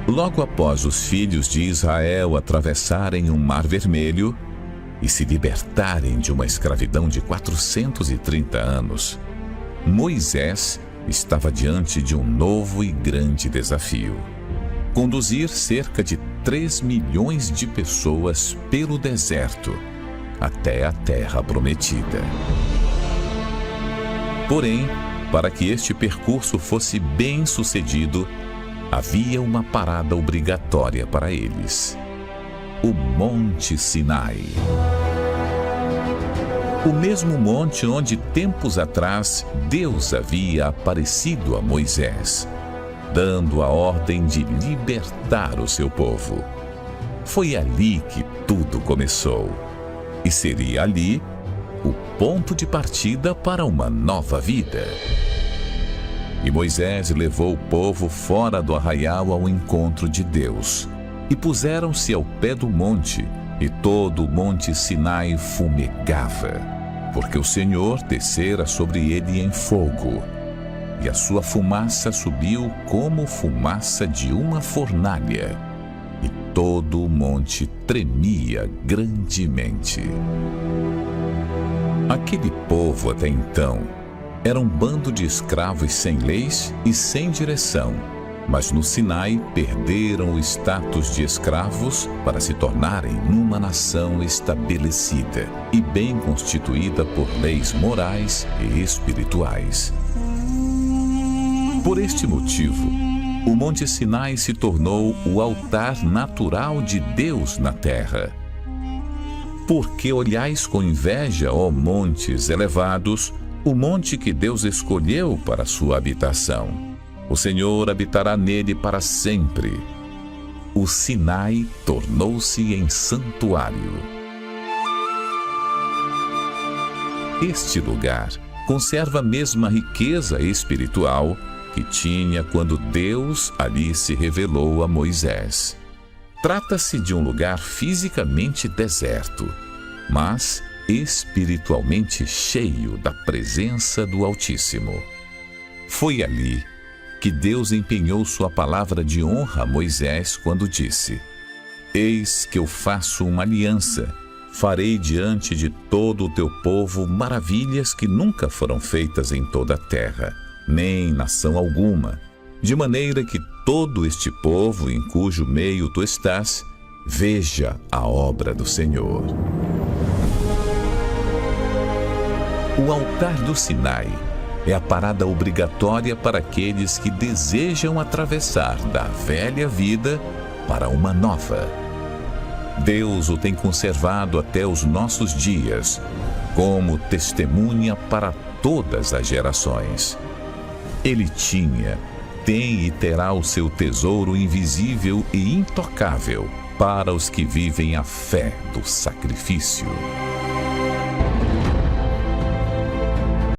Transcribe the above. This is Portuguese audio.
Logo após os filhos de Israel atravessarem o Mar Vermelho e se libertarem de uma escravidão de 430 anos, Moisés estava diante de um novo e grande desafio: conduzir cerca de 3 milhões de pessoas pelo deserto até a Terra Prometida. Porém, para que este percurso fosse bem sucedido, havia uma parada obrigatória para eles: o Monte Sinai. O mesmo monte onde tempos atrás Deus havia aparecido a Moisés, dando a ordem de libertar o seu povo. Foi ali que tudo começou, e seria ali o ponto de partida para uma nova vida. E Moisés levou o povo fora do arraial ao encontro de Deus, e puseram-se ao pé do monte, e todo o monte Sinai fumegava, porque o Senhor descera sobre ele em fogo, e a sua fumaça subiu como fumaça de uma fornalha, e todo o monte tremia grandemente. Aquele povo até então era um bando de escravos sem leis e sem direção, mas no Sinai perderam o status de escravos para se tornarem uma nação estabelecida e bem constituída por leis morais e espirituais. Por este motivo, o Monte Sinai se tornou o altar natural de Deus na terra. Porque olhais com inveja, ó montes elevados, o monte que Deus escolheu para sua habitação. O Senhor habitará nele para sempre. O Sinai tornou-se em santuário. Este lugar conserva a mesma riqueza espiritual que tinha quando Deus ali se revelou a Moisés. Trata-se de um lugar fisicamente deserto, mas espiritualmente cheio da presença do Altíssimo. Foi ali que Deus empenhou sua palavra de honra a Moisés quando disse: Eis que eu faço uma aliança, farei diante de todo o teu povo maravilhas que nunca foram feitas em toda a terra, nem em nação alguma, de maneira que todo este povo em cujo meio tu estás, veja a obra do Senhor. O altar do Sinai é a parada obrigatória para aqueles que desejam atravessar da velha vida para uma nova. Deus o tem conservado até os nossos dias, como testemunha para todas as gerações. Ele tinha, tem e terá o seu tesouro invisível e intocável para os que vivem a fé do sacrifício.